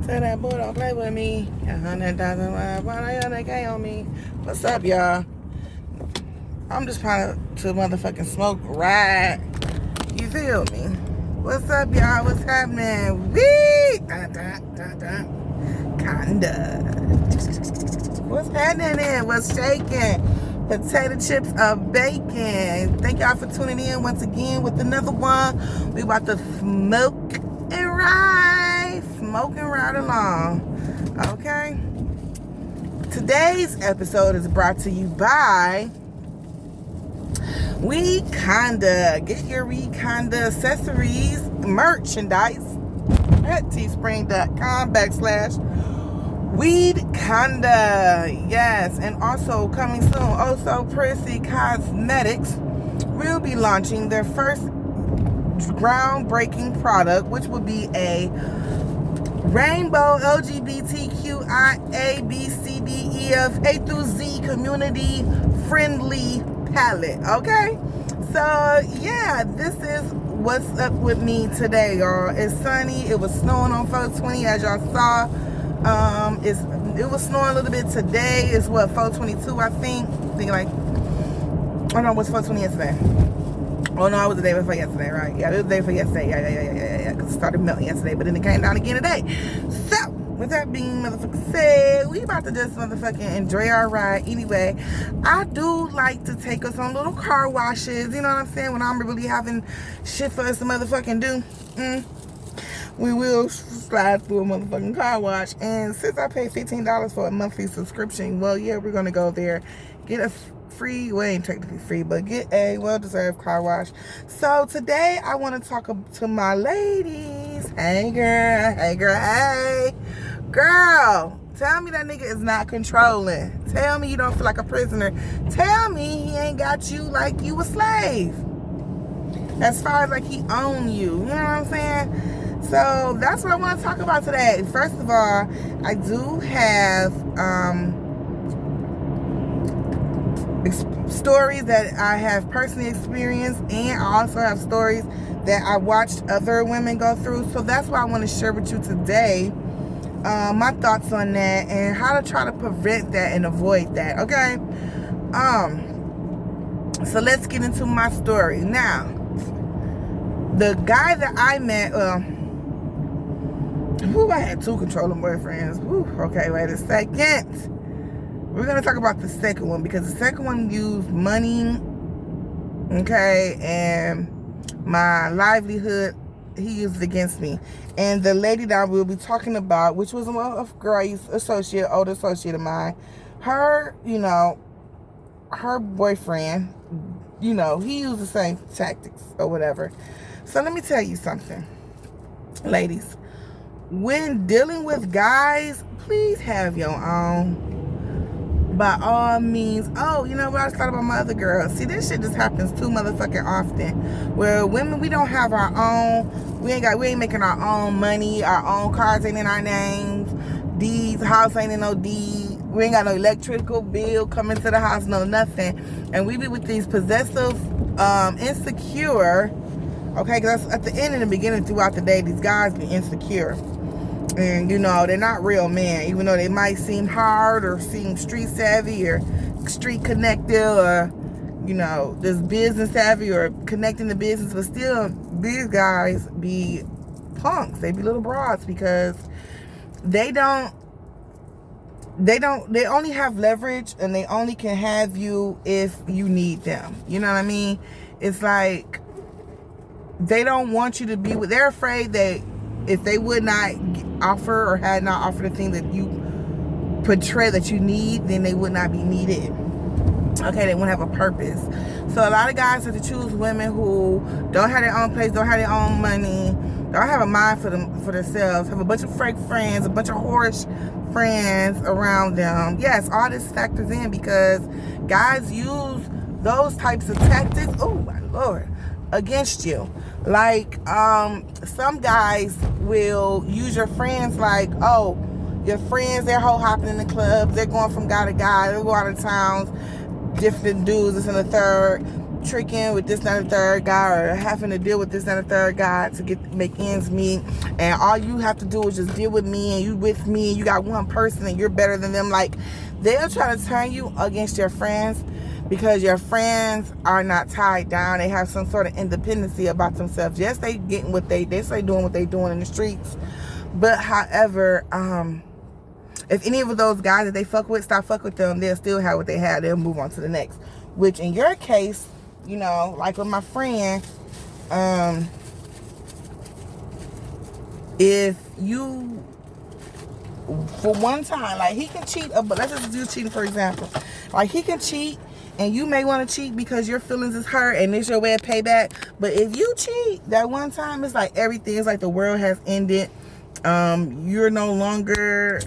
Tell that boy don't play with me. $100,000, why they on me? What's up, y'all? I'm just trying to motherfucking smoke ride. You feel me? What's up, y'all? What's happening? Wee! Kinda. What's happening there? What's shaking? Potato chips are baking. Thank y'all for tuning in once again with another one. We about to smoke and ride. Smoke and ride along. Okay? Today's episode is brought to you by Weconda. Get your Weconda accessories, merchandise at teespring.com/Weconda. Yes, and also coming soon, also Prissy Cosmetics will be launching their first groundbreaking product, which will be a rainbow LGBTQIA, A through Z community friendly palette. Okay, so yeah, this is what's up with me today, y'all. It's sunny. It was snowing on 420, as y'all saw. It was snowing a little bit today. It's what, 422, I think. Like, oh no, it was 420 yesterday. Oh no, it was the day before yesterday, right? Yeah, it was the day before yesterday. Yeah. Because it started melting yesterday, but then it came down again today. So, with that being motherfucking said, we about to just motherfucking enjoy our ride. Anyway, I do like to take us on little car washes. You know what I'm saying? When I'm really having shit for us to motherfucking do. We will slide through a motherfucking car wash. And since I paid $15 for a monthly subscription, well, yeah, we're going to go there. Get a free, well, ain't technically free, but get a well-deserved car wash. So today I want to talk to my ladies. Hey girl, hey. Girl, tell me that nigga is not controlling. Tell me you don't feel like a prisoner. Tell me he ain't got you like you a slave. As far as like he own you. You know what I'm saying? So that's what I want to talk about today. First of all, I do have stories that I have personally experienced, and I also have stories that I watched other women go through. So that's why I want to share with you today my thoughts on that and how to try to prevent that and avoid that. Okay, so let's get into my story now. The guy that I met, I had two controlling boyfriends. Okay, wait a second. We're going to talk about the second one, because the second one used money, okay, and my livelihood, he used it against me. And the lady that I will be talking about, which was a girl, associate, older associate of mine, her, her boyfriend, he used the same tactics or whatever. So let me tell you something, ladies. When dealing with guys, please have your own. By all means. Oh, you know what? I just thought about my other girl. See, this shit just happens too motherfucking often. Where women, we don't have our own. We ain't making our own money. Our own cars ain't in our names. Deeds, house ain't in no deed. We ain't got no electrical bill coming to the house, no nothing. And we be with these possessive, insecure. Okay, because at the end and the beginning, throughout the day, these guys be insecure. And, they're not real men, even though they might seem hard or seem street savvy or street connected or, this business savvy or connecting the business. But still, these guys be punks. They be little broads because they only have leverage, and they only can have you if you need them. You know what I mean? It's like they don't want you to be with, they're afraid that if they would not offer or had not offered the thing that you portray that you need, then they would not be needed. Okay, they wouldn't have a purpose. So a lot of guys have to choose women who don't have their own place, don't have their own money, don't have a mind for themselves, have a bunch of fake friends, a bunch of whorish friends around them. Yes, all this factors in because guys use those types of tactics, oh my Lord, against you. Like, some guys will use your friends like, oh, your friends, they're hoe hopping in the clubs, they're going from guy to guy, they go out of towns, different dudes, this and the third. tricking with this and the third guy, or having to deal with this and the third guy to make ends meet, and all you have to do is just deal with me, and you with me, and you got one person and you're better than them. Like, they'll try to turn you against your friends because your friends are not tied down. They have some sort of independency about themselves. Yes, they getting what they say doing what they doing in the streets, but however, if any of those guys that they fuck with stop fuck with them, they'll still have what they have. They'll move on to the next. Which in your case, you know, like with my friend, if you, for one time, like he can cheat, but let's just do cheating for example. Like he can cheat, and you may want to cheat because your feelings is hurt and it's your way of payback. But if you cheat that one time, it's like everything, it's like the world has ended. You're no longer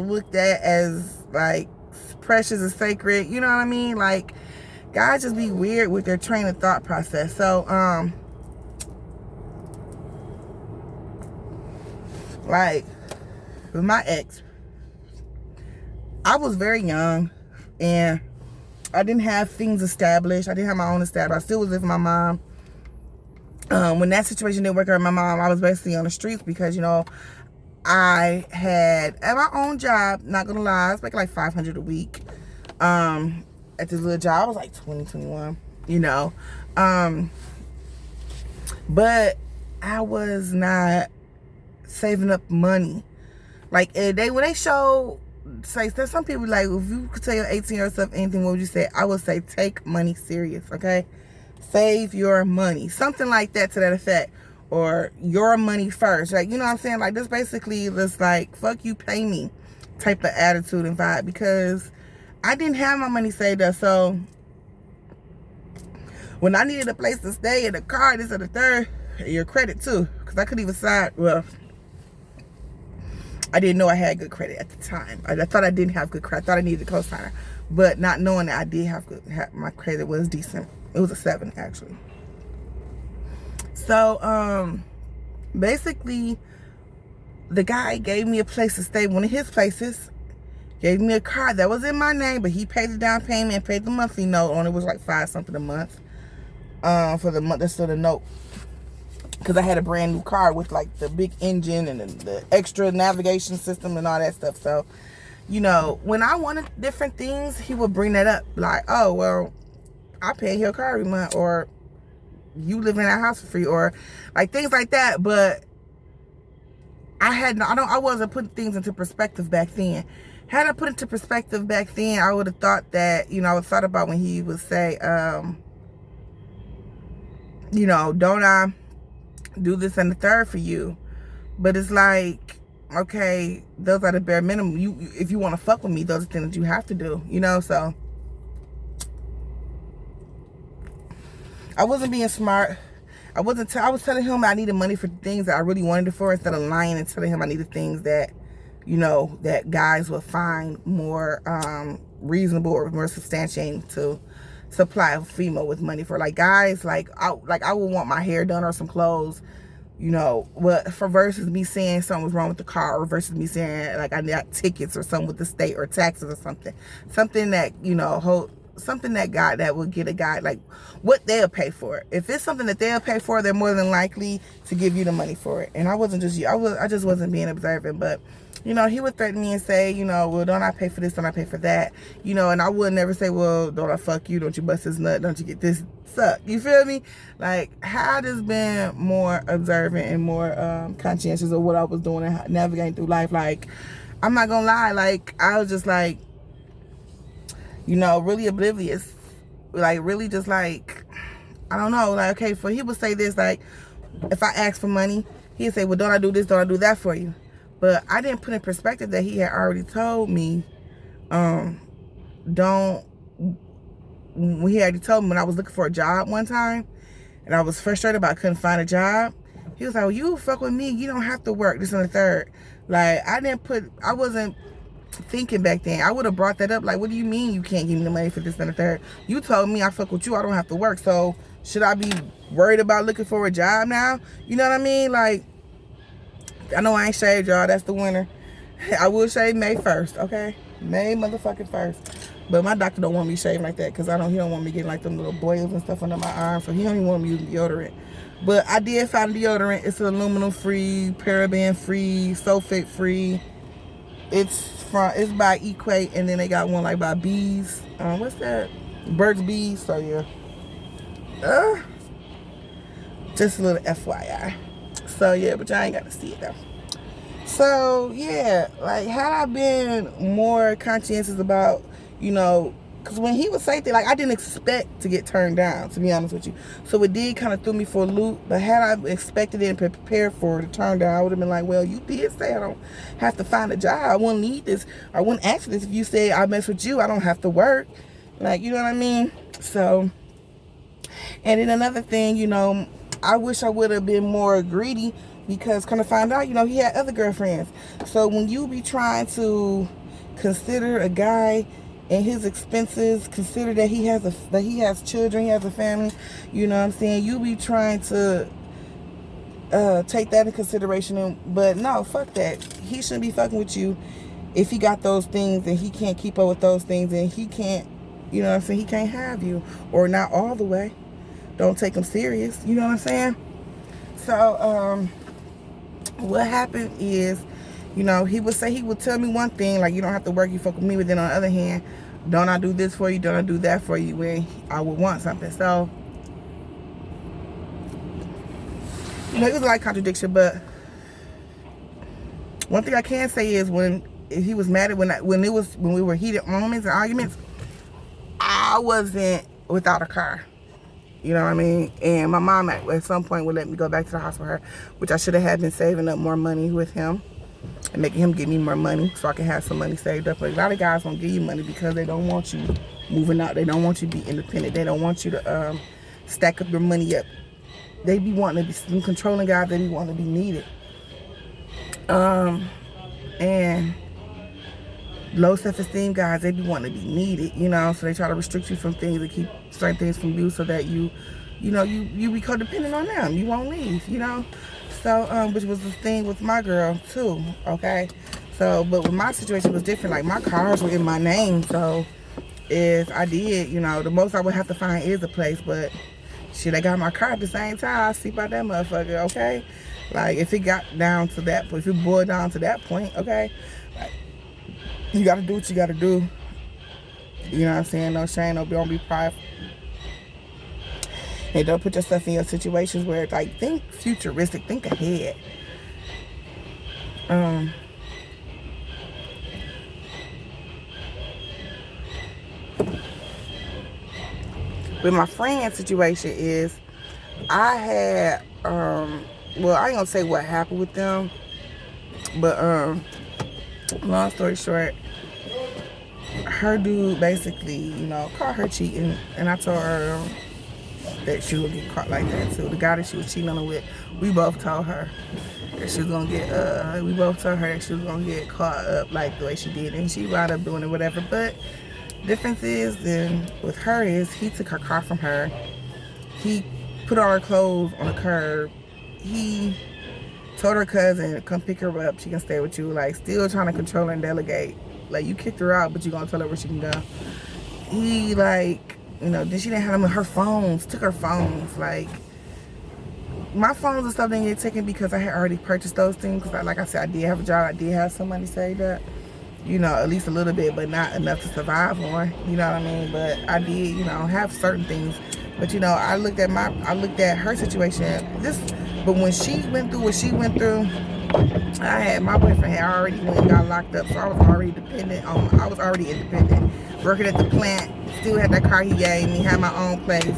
looked at as like precious and sacred. You know what I mean? Like, guys just be weird with their train of thought process. So, like with my ex, I was very young and I didn't have things established. I didn't have my own established. I still was living with my mom. When that situation didn't work out with my mom, I was basically on the streets because, you know, I had at my own job, not gonna lie, I was making like $500 a week. At this little job, I was like 20, 21, you know. But I was not saving up money. Like when they show, say, there's some people like, if you could tell your 18-year-old self anything, what would you say? I would say take money serious, okay? Save your money, something like that to that effect, or your money first, like, you know what I'm saying? Like, this basically just like, fuck you, pay me type of attitude and vibe, because I didn't have my money saved up. So when I needed a place to stay, in a car, this or the third, your credit too, because I couldn't even side, well, I didn't know I had good credit at the time. I thought I didn't have good credit. I thought I needed a cosigner, but not knowing that I did have good, my credit was decent. It was a 7 actually. So basically the guy gave me a place to stay, one of his places, gave me a car that was in my name, but he paid the down payment and paid the monthly note on it. Was like $5 something a month for the month. That's still the note, because I had a brand new car with like the big engine and the extra navigation system and all that stuff. So, you know, when I wanted different things, he would bring that up, like, oh well, I pay your car every month, or you live in that house for free, or like things like that. But I wasn't putting things into perspective back then. Had I put it into perspective back then, I would have thought that, you know, I would have thought about when he would say, you know, don't I do this and the third for you? But it's like, okay, those are the bare minimum. If you want to fuck with me, those are things that you have to do, you know. So I wasn't being smart. I was telling him I needed money for things that I really wanted it for, instead of lying and telling him I needed things that, you know, that guys would find more reasonable or more substantiating to supply a female with money for. Like, guys, like I would want my hair done or some clothes, you know, but for versus me saying something was wrong with the car, or versus me saying like I got tickets or something with the state or taxes or something that, you know, something that would get a guy, like, what they'll pay for it. If it's something that they'll pay for, they're more than likely to give you the money for it. And I just wasn't being observant. But, you know, he would threaten me and say, you know, well, don't I pay for this, don't I pay for that, you know. And I would never say, well, don't I fuck you, don't you bust this nut, don't you get this suck, you feel me? Like, had I just been more observant and more conscientious of what I was doing and navigating through life, like, I'm not gonna lie, like, I was just like, you know, really oblivious, like, really just like, I don't know, like, okay, for he would say this, like, if I ask for money, he'd say, well, don't I do this, don't I do that for you? But I didn't put in perspective that he had already told me, he already told me when I was looking for a job one time, and I was frustrated about I couldn't find a job, he was like, well, you fuck with me, you don't have to work this and the third. Like, I wasn't thinking back then. I would have brought that up, like, what do you mean you can't give me the money for this and the third? You told me I fuck with you, I don't have to work, so should I be worried about looking for a job now? You know what I mean? Like, I know I ain't shaved, y'all, that's the winter. I will shave May 1st, okay? May motherfucking 1st. But my doctor don't want me shaving like that because he don't want me getting like them little boils and stuff under my arms. So he don't even want me using deodorant. But I did find deodorant. It's aluminum free, paraben free, sulfate free. It's by Equate, and then they got one like by Bees. What's that? Burt's Bees. So yeah. Just a little FYI. So yeah, but y'all ain't got to see it though. So yeah, like had I been more conscientious about, because when he would say things, like I didn't expect to get turned down, to be honest with you. So it did kind of throw me for a loop. But had I expected it and prepared for the turn down, I would have been like, well, you did say I don't have to find a job. I wouldn't need this. I wouldn't ask for this if you say I mess with you. I don't have to work. Like, you know what I mean? So, and then another thing, I wish I would have been more greedy because kind of find out, he had other girlfriends. So when you be trying to consider a guy and his expenses, consider that he has children, he has a family, you know what I'm saying? You be trying to take that into consideration. But no, fuck that. He shouldn't be fucking with you if he got those things and he can't keep up with those things and he can't, you know what I'm saying? He can't have you, or not all the way. Don't take him serious, you know what I'm saying? So, what happened is, he would tell me one thing, like, you don't have to work, you fuck with me. But then on the other hand, don't I do this for you? Don't I do that for you when I would want something? So, it was a lot of contradiction. But one thing I can say is when he was mad at when we were heated moments and arguments, I wasn't without a car. You know what I mean? And my mom at some point would let me go back to the house with her, which I should have been saving up more money with him and making him give me more money so I can have some money saved up. But a lot of guys don't give you money because they don't want you moving out. They don't want you to be independent. They don't want you to stack up your money up. They be wanting to be some controlling guys. They be wanting to be needed. And low self-esteem guys, they be wanting to be needed, so they try to restrict you from things and keep certain things from you so that you be codependent on them. You won't leave, So, which was the thing with my girl too, okay? So, but with my situation it was different. Like, my cars were in my name, so if I did, the most I would have to find is a place, but shit, I got my car at the same time. I sleep out that motherfucker, okay? Like, if it got down to that point, if it boiled down to that point, okay? Like, you gotta do what you gotta do. You know what I'm saying? No shame, don't be prideful. And don't put yourself in your situations where it's like, think futuristic, think ahead. With my friend situation is, I had, well, I ain't gonna say what happened with them, but long story short, her dude basically, caught her cheating, and I told her that she would get caught like that too. The guy that she was cheating on her with, we both told her that she was gonna get, caught up like the way she did, and she wound up doing it, whatever. But difference is, then with her is, he took her car from her. He put all her clothes on the curb. He told her cousin, come pick her up, she can stay with you. Like, still trying to control her and delegate. Like, you kicked her out, but you gonna tell her where she can go. He, like, then she didn't have them in her phones, took her phones. Like, my phones and stuff didn't get taken because I had already purchased those things. Because, like I said, I did have a job, I did have some money saved up. At least a little bit, but not enough to survive on. You know what I mean? But I did, have certain things. But, I looked at her situation. But when she went through what she went through, my boyfriend had already got locked up, so I was already independent. Working at the plant, still had that car he gave me, had my own place.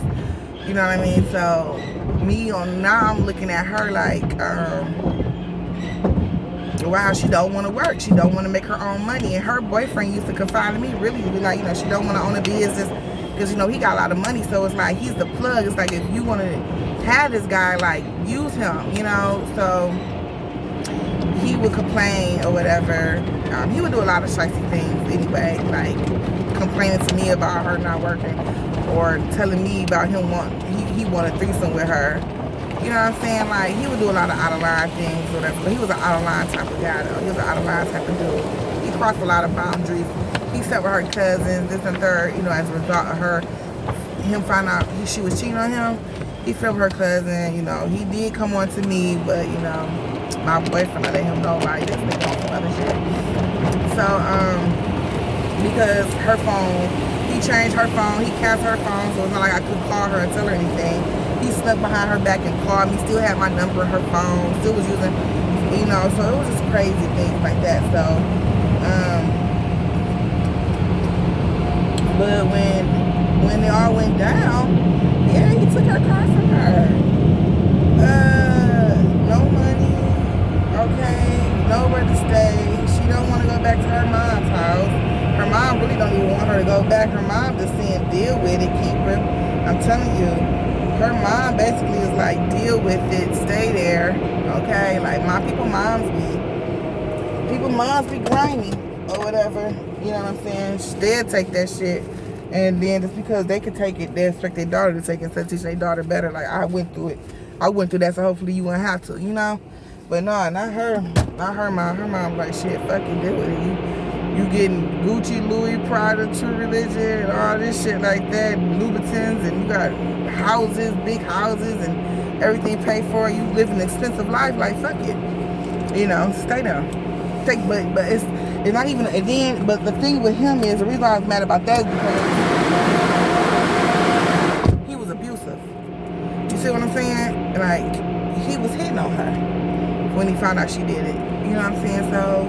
You know what I mean? So now I'm looking at her like, wow, she don't want to work. She don't want to make her own money. And her boyfriend used to confide in me, really, be like, she don't want to own a business because, he got a lot of money. So it's like, he's the plug. It's like, if you want to have this guy, like, use him, So he would complain or whatever. He would do a lot of shicey things anyway, like complaining to me about her not working, or telling me about he wanted a threesome with her. You know what I'm saying? Like, he would do a lot of out of line things or whatever. But he was an out of line type of guy though. He was an out of line type of dude. He crossed a lot of boundaries. He slept with her cousins, this and third, you know, as a result of him finding out she was cheating on him. He slept with her cousin, you know. He did come on to me, but, you know, my boyfriend, I let him know, like, this nigga on some other shit. So, because her phone, he changed her phone, he canceled her phone, so it's not like I could call her and tell her anything. He snuck behind her back and called me, still had my number in her phone, still was using, you know, so it was just crazy things like that. So, but when it all went down, yeah, he took her car from her. No money, okay, nowhere to stay. She don't want to go back to her mom's house. Her mom really don't even want her to go back. Her mom just saying, deal with it, keep her. I'm telling you, her mom basically is like, deal with it, stay there, okay? Like, people moms be grimy or whatever, you know what I'm saying? They'll take that shit, and then just because they can take it, they expect their daughter to take it instead of teaching their daughter better. Like, I went through it. I went through that, so hopefully you won't have to, you know? But no, not her. Not her mom. Her mom like, shit, fucking deal with it. You getting Gucci, Louis, Prada, True Religion, and all this shit like that, Louboutins, and you got houses, big houses, and everything paid for. You live an expensive life, like, fuck it. You know, stay there. But it's not even, and then, but the thing with him is, the reason I was mad about that is because he was abusive. You see what I'm saying? Like, he was hitting on her when he found out she did it. You know what I'm saying? So,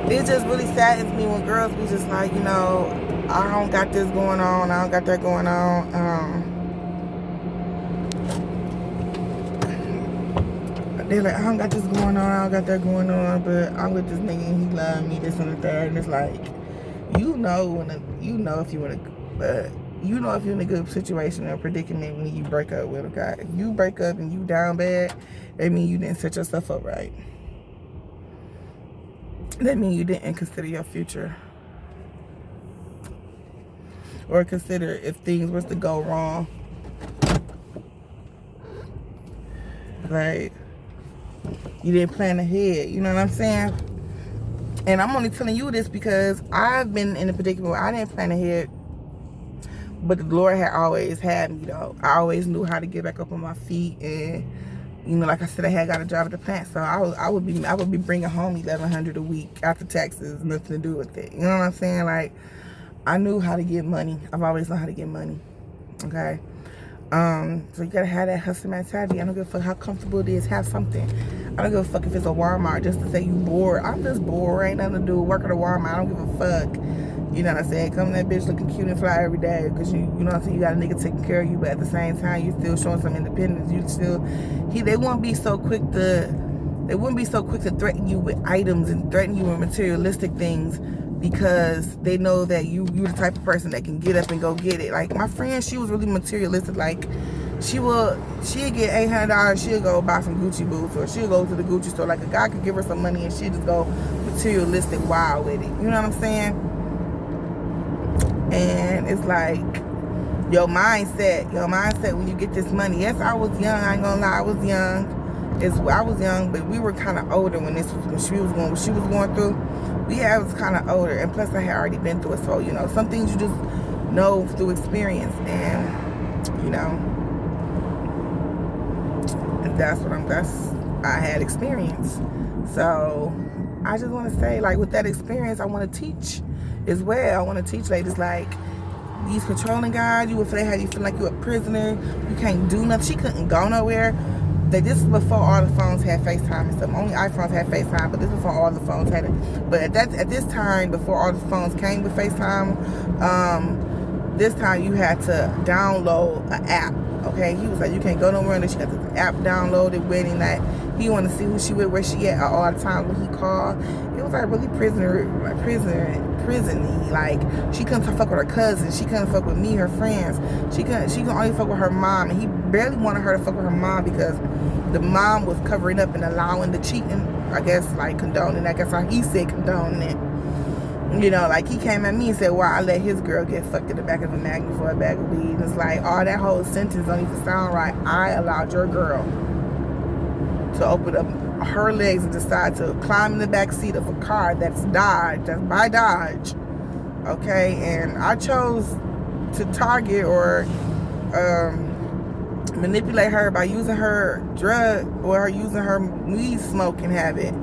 it just really saddens me when girls be just like, you know, I don't got this going on, I don't got that going on. They're like, I don't got this going on, I don't got that going on, but I'm with this nigga and he love me, this and the third. And it's like, you know if you're in a good situation or predicament when you break up with a guy. If you break up and you down bad, that means you didn't set yourself up right. That means you didn't consider your future. Or consider if things was to go wrong. Like, you didn't plan ahead. You know what I'm saying? And I'm only telling you this because I've been in a predicament where I didn't plan ahead. But the Lord had always had me, though. I always knew how to get back up on my feet. And, you know, like I said, I had got a job at the plant. So I would be bringing home $1,100 a week after taxes. Nothing to do with it. You know what I'm saying? Like, I knew how to get money. I've always known how to get money. Okay? So you gotta have that hustle mentality. I don't give a fuck how comfortable it is. Have something. I don't give a fuck if it's a Walmart just to say you bored. I'm just bored. Ain't nothing to do. Work at a Walmart. I don't give a fuck. You know what I'm saying? Come that bitch looking cute and fly every day because you know what I'm saying? You got a nigga taking care of you, but at the same time, you still showing some independence. You still, they wouldn't be so quick to threaten you with items and threaten you with materialistic things because they know that you're the type of person that can get up and go get it. Like my friend, she was really materialistic. Like she'll get $800, she'll go buy some Gucci boots, or she'll go to the Gucci store. Like a guy could give her some money and she'll just go materialistic wild with it. You know what I'm saying? And it's like your mindset when you get this money. Yes, I was young. I ain't gonna lie, I was young. I was young, but we were kind of older when she was going through. I was kind of older, and plus I had already been through it. So you know, some things you just know through experience, and you know, I had experience. So I just want to say, like, with that experience, I want to teach as well. I want to teach ladies, like, these controlling guys, you feel like you're a prisoner, you can't do nothing. She couldn't go nowhere. This is before all the phones had FaceTime and stuff. Only iPhones had FaceTime, but this is before all the phones had it. But at this time, before all the phones came with FaceTime, this time you had to download an app. Okay, he was like, you can't go nowhere unless you got the app downloaded, wedding night. He wanted to see who she with, where she at all the time when he called. It was like really prison-y. Like, she couldn't fuck with her cousins. She couldn't fuck with me, her friends. She could only fuck with her mom. And he barely wanted her to fuck with her mom because the mom was covering up and allowing the cheating. I guess, like, condoning. I guess how he said condoning it. You know, like, he came at me and said, well, I let his girl get fucked in the back of a Magnet for a bag of weed. And it's like, all that whole sentence don't even sound right. I allowed your girl to open up her legs and decide to climb in the back seat of a car that's by Dodge. Okay, and I chose to target or manipulate her by using her drug or using her weed smoking habit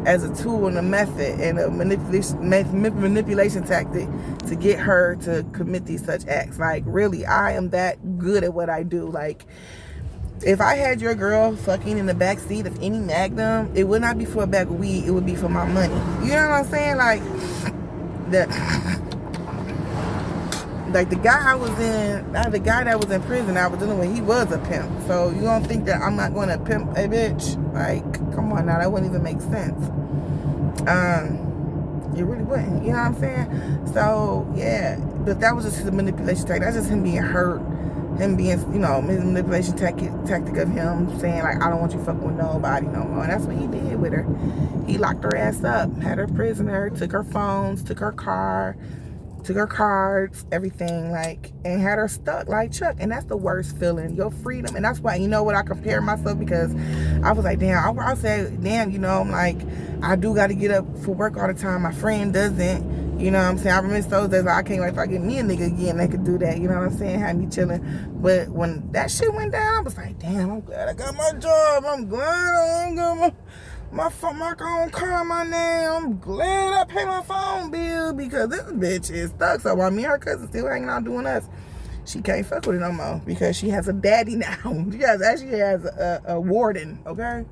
as a tool and a method and a manipulation tactic to get her to commit these such acts. Like, really, I am that good at what I do. Like, if I had your girl fucking in the back seat of any Magnum, it would not be for a bag of weed, it would be for my money. You know what I'm saying? Like the guy the guy that was in prison I was dealing with, he was a pimp. So you don't think that I'm not going to pimp a bitch? Like, come on now, that wouldn't even make sense. It really wouldn't. You know what I'm saying? So yeah, but that was just his manipulation tactic. That's just him being hurt. Him being, you know, his manipulation tactic of him saying, like, I don't want you fucking with nobody no more. And that's what he did with her. He locked her ass up, had her prisoner, took her phones, took her car, took her cards, everything, like, and had her stuck like Chuck. And that's the worst feeling, your freedom. And that's why, you know what, I compare myself, because I was like, damn, I said, damn, you know, I'm like, I do got to get up for work all the time. My friend doesn't. You know what I'm saying? I remember those days, like, I can't wait till I get me a nigga again that could do that. You know what I'm saying? Have me chilling. But when that shit went down, I was like, damn, I'm glad I got my job. I'm glad I got my own car in my name. I'm glad I pay my phone bill, because this bitch is stuck. So while me and her cousin still hanging out doing us, she can't fuck with it no more because she has a daddy now. She actually has a warden, okay?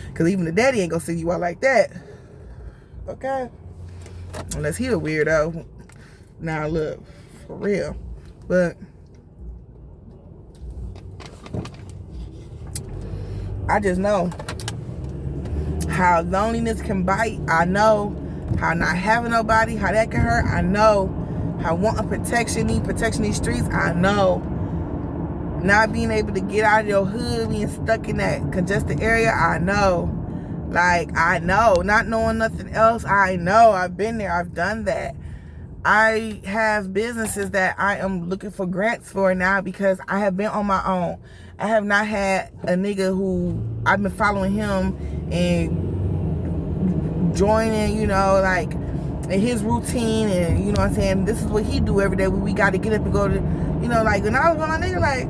Because even the daddy ain't gonna see you out like that. Okay, unless he a weirdo. Now look, for real. But I just know how loneliness can bite. I know how not having nobody, how that can hurt. I know how wanting protection, need protection in these streets. I know not being able to get out of your hood, being stuck in that congested area. I know. Like, I know, not knowing nothing else. I know, I've been there, I've done that. I have businesses that I am looking for grants for now because I have been on my own. I have not had a nigga who I've been following him and joining, you know, like, in his routine, and, you know what I'm saying, this is what he do every day. We got to get up and go to, you know, like, when I was with my nigga, like,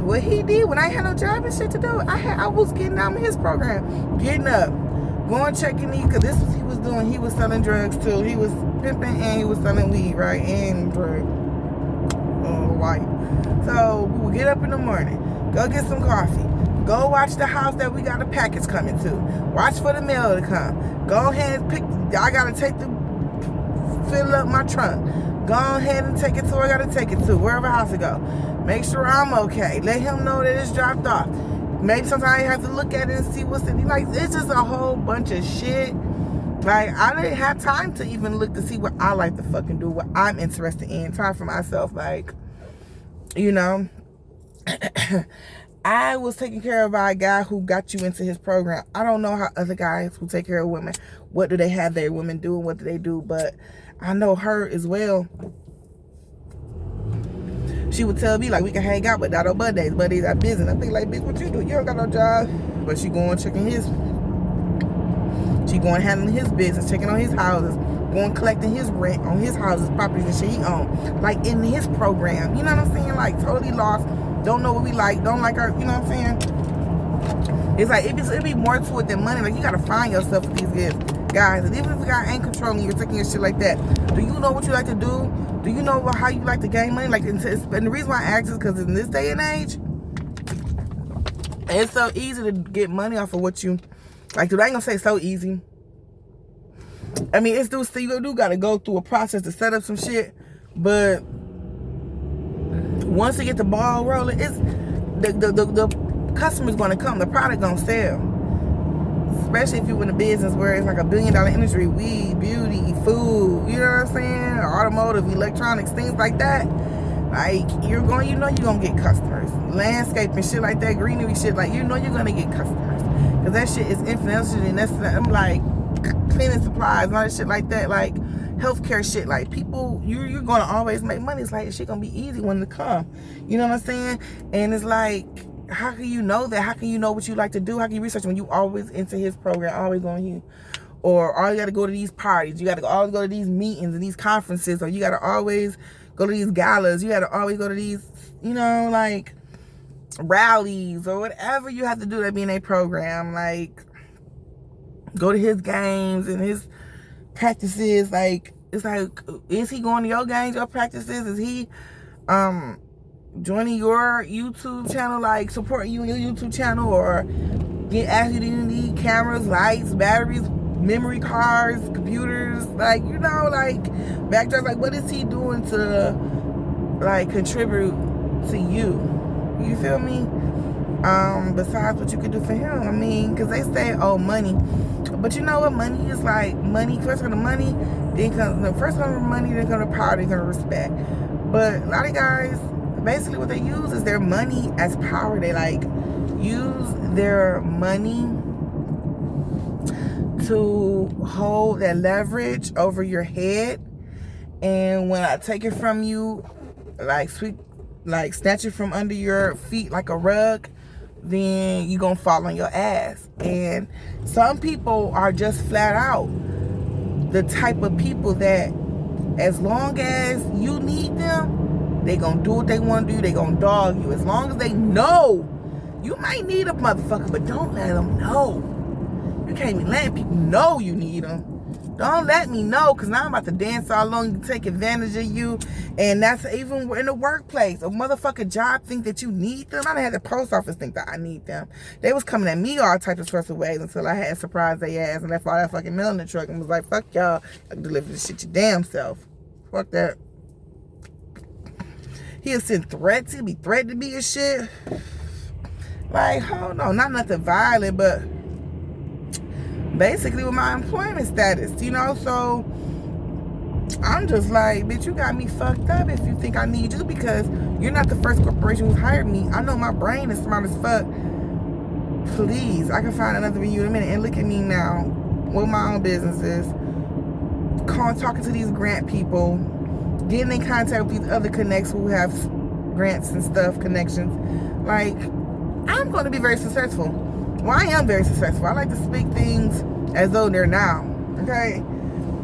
what he did when I had no job and shit to do, I was getting out of his program, getting up, going checking these, because this was he was doing. He was selling drugs too. He was pimping and he was selling weed, right, and drug, white. So we would get up in the morning, go get some coffee, go watch the house that we got a package coming to, watch for the mail to come, go ahead and pick. I gotta fill up my trunk. Go ahead and take it to where I gotta take it to, wherever house it go. Make sure I'm okay. Let him know that it's dropped off. Maybe sometimes I have to look at it and see what's in it. Like, it's just a whole bunch of shit. Like, I didn't have time to even look to see what I like to fucking do, what I'm interested in. Time for myself, like, you know. I was taken care of by a guy who got you into his program. I don't know how other guys who take care of women, what do they have their women do and what do they do, but I know her as well. She would tell me, like, we can hang out, but not on Mondays. Mondays are business. I think, like, bitch, what you do? You don't got no job. But she going checking his. She going handling his business, checking on his houses, going collecting his rent on his houses, properties and shit he own. Like, in his program. You know what I'm saying? Like, totally lost. Don't know what we like. Don't like her. You know what I'm saying? It's like, it'd be more to it than money. Like, you got to find yourself with these guys. And even if the guy ain't controlling you, taking your shit like that, do you know what you like to do? Do you know how you like to gain money? Like, and the reason why I ask is because in this day and age, it's so easy to get money off of what you like. Dude, I ain't gonna say so easy. I mean, it's you do gotta go through a process to set up some shit, but once you get the ball rolling, it's the customer's gonna come, the product gonna sell. Especially if you're in a business where it's like $1 billion industry, weed, beauty, food, you know what I'm saying? Automotive, electronics, things like that. Like, you're gonna get customers. Landscaping, shit like that, greenery shit, like, you know you're gonna get customers. Because that shit is infinite, and that's, I'm like, cleaning supplies and all that shit like that, like, healthcare shit, like, people, you're gonna always make money. It's like, shit gonna be easy when it come. You know what I'm saying? And it's like, how can you know that? How can you know what you like to do? How can you research when you always into his program, always going here? Or all you got to go to these parties. You got to always go to these meetings and these conferences. Or you got to always go to these galas. You got to always go to these, you know, like, rallies or whatever you have to do to be in a program. Like, go to his games and his practices. Like, it's like, is he going to your games, your practices? Is he joining your YouTube channel, like supporting you in your YouTube channel, or asking you, do you need cameras, lights, batteries, memory cards, computers, like, you know, like backdrops? Like, what is he doing to like contribute to you? You feel me? Besides what you could do for him. I mean, because they say, oh, money. But you know what? Money is like, money, first come the money, then comes, the first come the money, then come the power, then come the respect. But a lot of guys, basically what they use is their money as power. They like use their money to hold that leverage over your head. And when I take it from you, like snatch it from under your feet like a rug, then you're gonna fall on your ass. And some people are just flat out the type of people that as long as you need them, they gonna do what they want to do. They gonna dog you as long as they know you might need a motherfucker, but don't let them know. You can't be letting people know you need them. Don't let me know, because now I'm about to dance all along to take advantage of you. And that's even in the workplace. A motherfucker job think that you need them. I done had the post office think that I need them. They was coming at me all types of sorts of ways until I had surprised their ass and left all that fucking mail in the truck and was like, fuck y'all. I can deliver this shit your damn self. Fuck that. He'll send threats. He'll be threatening me and shit. Like, hold on. Not nothing violent, but basically with my employment status, you know. So I'm just like, bitch, you got me fucked up if you think I need you, because you're not the first corporation who's hired me. I know my brain is smart as fuck. Please, I can find another video in a minute. And look at me now with my own businesses, talking to these grant people, getting in contact with these other connects who have grants and stuff, connections. Like, I'm going to be very successful. Well, I am very successful. I like to speak things as though they're now, okay?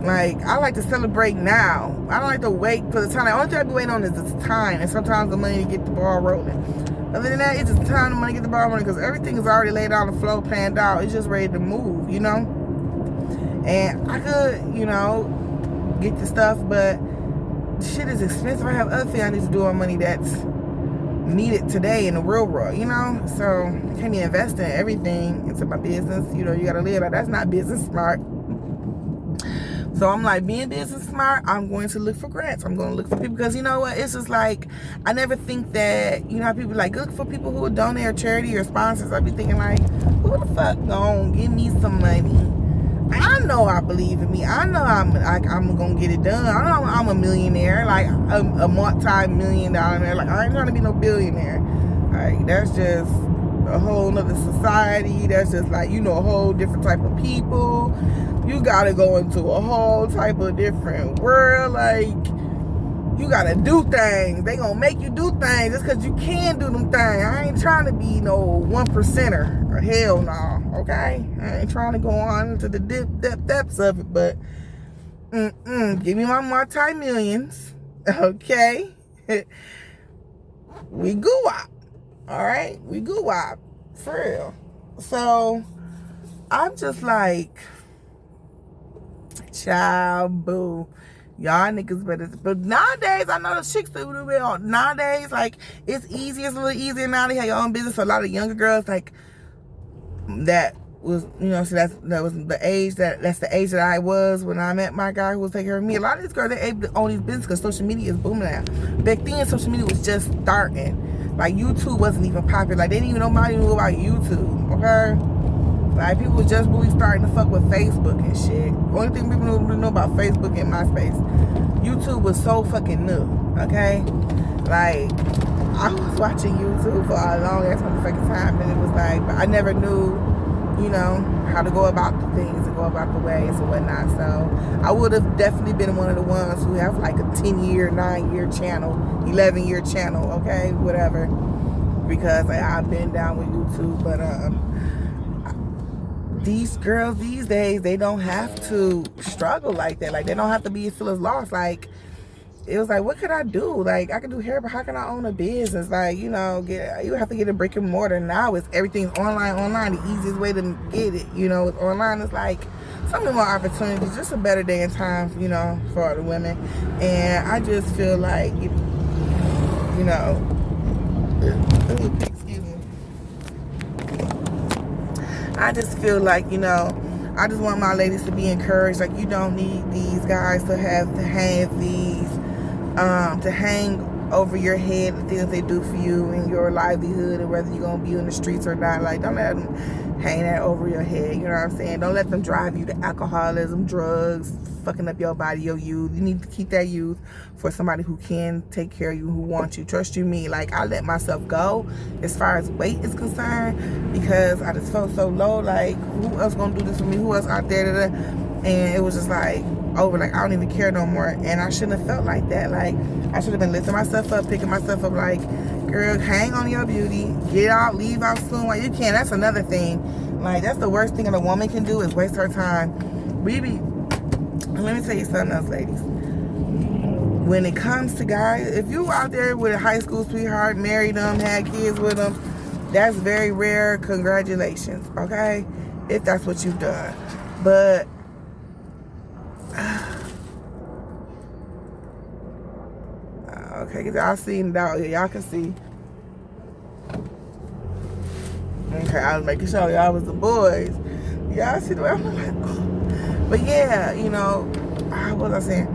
Like, I like to celebrate now. I don't like to wait for the time. The only thing I be waiting on is the time, and sometimes the money to get the ball rolling. Other than that, it's just time the money to get the ball rolling, because everything is already laid out, the flow planned out. It's just ready to move, you know? And I could, you know, get the stuff, but shit is expensive. I have other things I need to do on money that's needed today in the real world, you know. So I can't be investing everything into my business. You know, you gotta live. That's not business smart. So I'm like, being business smart, I'm going to look for grants. I'm going to look for people, because you know what, it's just like, I never think that, you know how people like look for people who will donate or charity or sponsors. I be thinking like, who the fuck gonna give me some money? I know I believe in me. I know I'm gonna get it done. I know I'm a millionaire, like a multi-million-dollar man. Like, I ain't trying to be no billionaire. Like, that's just a whole nother society. That's just like, you know, a whole different type of people. You gotta go into a whole type of different world. Like, you gotta do things. They gonna make you do things just because you can do them things. I ain't trying to be no 1%er. Or hell no, okay? I ain't trying to go on into the depths of it, but give me my multi-millions, okay? We goo-wop, all right? We goo-wop, for real. So, I'm just like, child, boo. Y'all niggas better. But nowadays, I know the chicks do it all. Nowadays, like, it's easier. It's a little easier now. They have your own business. So a lot of younger girls, like, that was, you know, so that was the age that's the age that I was when I met my guy who was taking care of me. A lot of these girls, they're able to own these businesses because social media is booming now. Back then, social media was just starting. Like, YouTube wasn't even popular. Like, they didn't even know nobody knew about YouTube, okay? Like, people was just really starting to fuck with Facebook and shit. The only thing people know about Facebook and MySpace. YouTube was so fucking new, okay? Like, I was watching YouTube for a long ass motherfucking time, and it was like, but I never knew, you know, how to go about the things and go about the ways and whatnot. So I would have definitely been one of the ones who have like a 10-year, 9-year channel, 11-year channel, okay, whatever. because I've been down with YouTube. But these girls these days, they don't have to struggle like that. Like, they don't have to feel as lost. Like, it was like, what could I do? Like, I can do hair, but how can I own a business? Like, you have to get a brick and mortar. Now everything's online. The easiest way to get it, with online is like so many more opportunities, just a better day and time, for all the women. And I just feel like, excuse me. I just feel like, I just want my ladies to be encouraged. Like, you don't need these guys to have these, to hang over your head the things they do for you and your livelihood, and whether you're going to be in the streets or not. Like, don't let them hang that over your head, you know what I'm saying? Don't let them drive you to alcoholism, drugs, fucking up your body, your youth. You need to keep that youth for somebody who can take care of you, who wants you. Trust you me, like, I let myself go as far as weight is concerned because I just felt so low. Like, who else gonna do this for me? Who else out there? And it was just like, over, like, I don't even care no more. And I shouldn't have felt like that. Like, I should have been lifting myself up, picking myself up, like, girl, hang on your beauty, get out, leave out soon while you can. That's another thing. Like, that's the worst thing that a woman can do, is waste her time. Let me tell you something else, ladies. When it comes to guys, if you out there with a high school sweetheart, married them, had kids with them, that's very rare. Congratulations, okay? If that's what you've done. But okay, y'all seen it out here. Y'all can see. Okay, I was making sure y'all was the boys. Y'all see the way I'm like, oh. But yeah, what was I saying?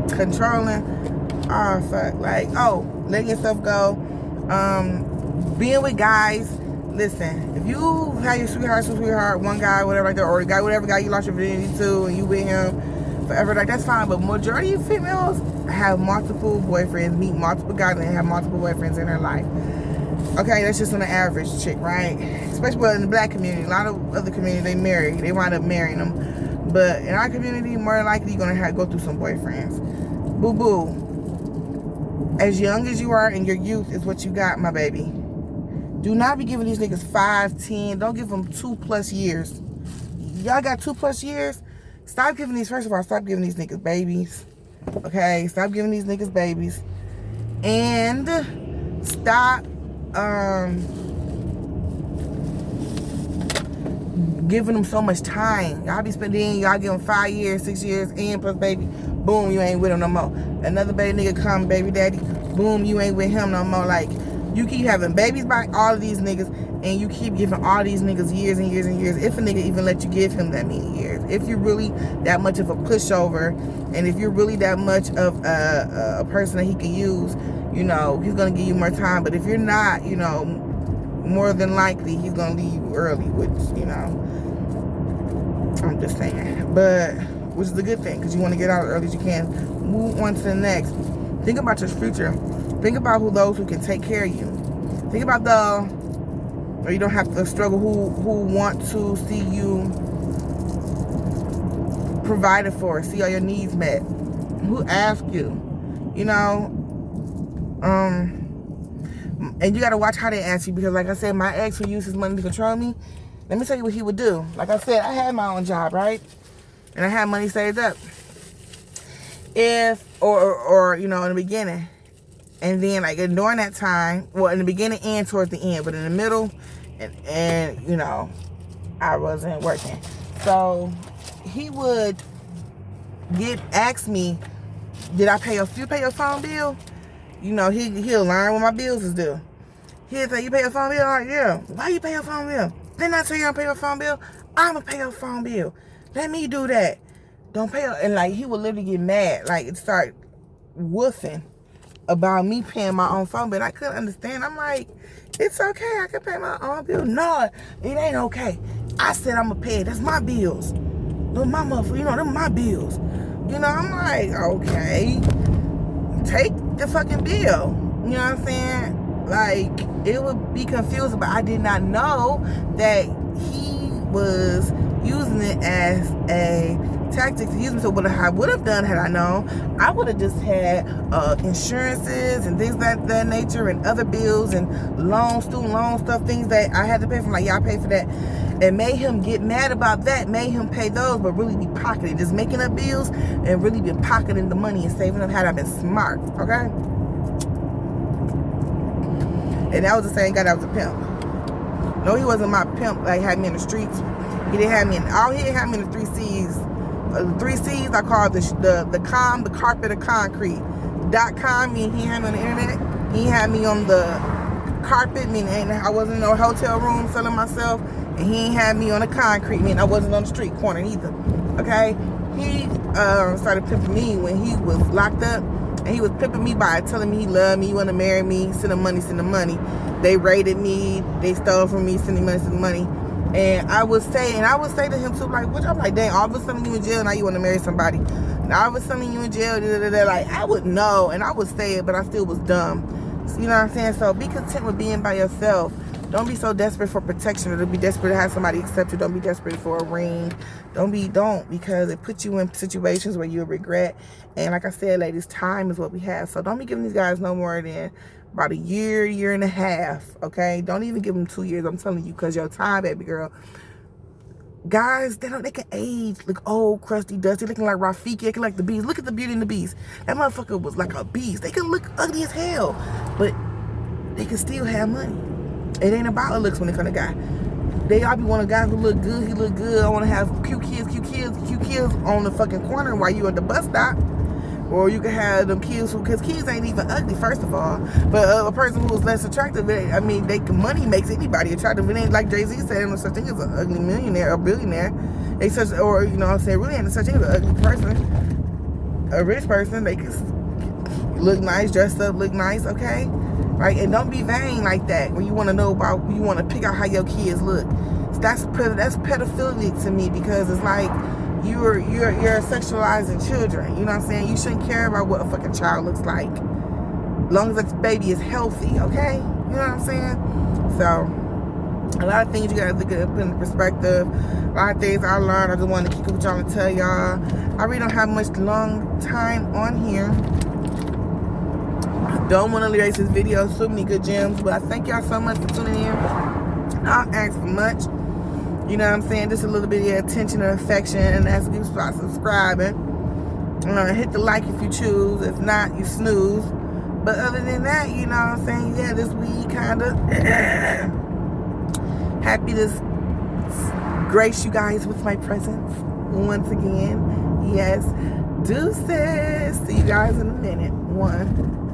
Controlling. Oh, fuck. Like, letting yourself go. Being with guys. Listen, if you have your sweetheart, one guy, whatever like that, or whatever guy you lost your virginity to, and you with him forever, like, that's fine. But majority of females have multiple boyfriends, meet multiple guys, and have multiple boyfriends in their life. Okay, that's just on the average chick, right? Especially in the black community. A lot of other communities, they wind up marrying them. But in our community, more than likely, you're gonna go through some boyfriends. Boo boo. As young as you are in your youth is what you got, my baby. Do not be giving these niggas 5, 10. Don't give them 2+ years. Y'all got 2+ years? Stop giving these niggas babies. Okay? Stop giving these niggas babies. And stop giving them so much time. Y'all be spending, y'all give them 5 years, 6 years, and plus baby, boom, you ain't with them no more. Another baby nigga come, baby daddy, boom, you ain't with him no more. Like, you keep having babies by all of these niggas, and you keep giving all these niggas years and years and years. If a nigga even let you give him that many years. If you're really that much of a pushover, and if you're really that much of a person that he can use, he's gonna give you more time. But if you're not, more than likely he's gonna leave you early, which, I'm just saying. But, which is a good thing, because you want to get out as early as you can. Move on to the next. Think about your future. Think about those who can take care of you. Think about or you don't have to struggle, who want to see you provided for, see all your needs met. Who ask you, and you got to watch how they ask you, because like I said, my ex who used his money to control me, let me tell you what he would do. Like I said, I had my own job, right? And I had money saved up. Or in the beginning, and then like during that time, well, in the beginning and towards the end, but in the middle, and I wasn't working. So he would ask me, did I pay you pay your phone bill? He'll learn what my bills is due. He'll say, you pay your phone bill? I'm like, yeah. Why you pay your phone bill? Didn't I tell you I don't pay your phone bill? I'm gonna pay your phone bill. Let me do that. Don't pay. And like, he would literally get mad, like start woofing about me paying my own phone bill. I couldn't understand. I'm like, it's okay, I can pay my own bill. No, it ain't okay. I said I'm gonna pay it. That's my bills. Those my motherfuckers, them my bills. I'm like, okay, take the fucking bill. You know what I'm saying? Like, it would be confusing, but I did not know that he was using it as a tactics to use me. So what I would have done had I known, I would have just had insurances and things like that nature, and other bills and loans, student loan stuff, things that I had to pay for. Like, y'all pay for that, and made him get mad about that, made him pay those, but really be pocketing, just making up bills and really be pocketing the money and saving up. Had I been smart, okay? And that was the same guy that was a pimp. No, he wasn't my pimp. Like, had me in the streets. He didn't have me in. All he had me in the 3 C's. The 3 C's I call the carpet of concrete. .com, meaning he had me on the internet. He had me on the carpet, meaning I wasn't in no hotel room selling myself. And he ain't had me on the concrete, meaning I wasn't on the street corner either. Okay? He started pimping me when he was locked up. And he was pimping me by telling me he loved me, he wanted to marry me, send him money, send him money. They raided me, they stole from me, sending money. And I would say to him too, like, which I'm like, dang, all of a sudden you in jail, now you want to marry somebody. Now all of a sudden you in jail, like, I would know, and I would say it, but I still was dumb. So, you know what I'm saying? So be content with being by yourself. Don't be so desperate for protection, or don't be desperate to have somebody accept you. Don't be desperate for a ring. Don't, because it puts you in situations where you'll regret. And like I said, ladies, time is what we have. So don't be giving these guys no more than about a year and a half, okay? Don't even give them 2 years, I'm telling you, because your time, baby girl. Guys, they can age, look old, crusty, dusty, looking like Rafiki, looking like the Beast. Look at the Beauty and the Beast. That motherfucker was like a beast. They can look ugly as hell, but they can still have money. It ain't about the looks when it come to guy. They all be wanting a guy who look good, he look good. I want to have cute kids on the fucking corner while you at the bus stop. Or you can have them kids because kids ain't even ugly, first of all. But a person who is less attractive, money makes anybody attractive. It ain't like Jay-Z said, there's no such thing as an ugly millionaire or billionaire. Really ain't such thing as an ugly person. A rich person, they can look nice, dress up, look nice, okay? Right? And don't be vain like that when you want to know about, you want to pick out how your kids look. That's pedophilic to me, because it's like you're sexualizing children. You know what I'm saying? You shouldn't care about what a fucking child looks like, as long as that baby is healthy, okay? You know what I'm saying? So a lot of things you gotta put in perspective. A lot of things I learned. I just wanted to kick it with y'all and tell y'all. I really don't have much long time on here. Don't want to erase this video. So many good gems, but I thank y'all so much for tuning in. I'll ask for much. You know what I'm saying? Just a little bit of attention and affection, and ask you to subscribing. Hit the like if you choose. If not, you snooze. But other than that, you know what I'm saying? Yeah, this week kind of happy to grace you guys with my presence once again. Yes. Deuces. See you guys in a minute. 1.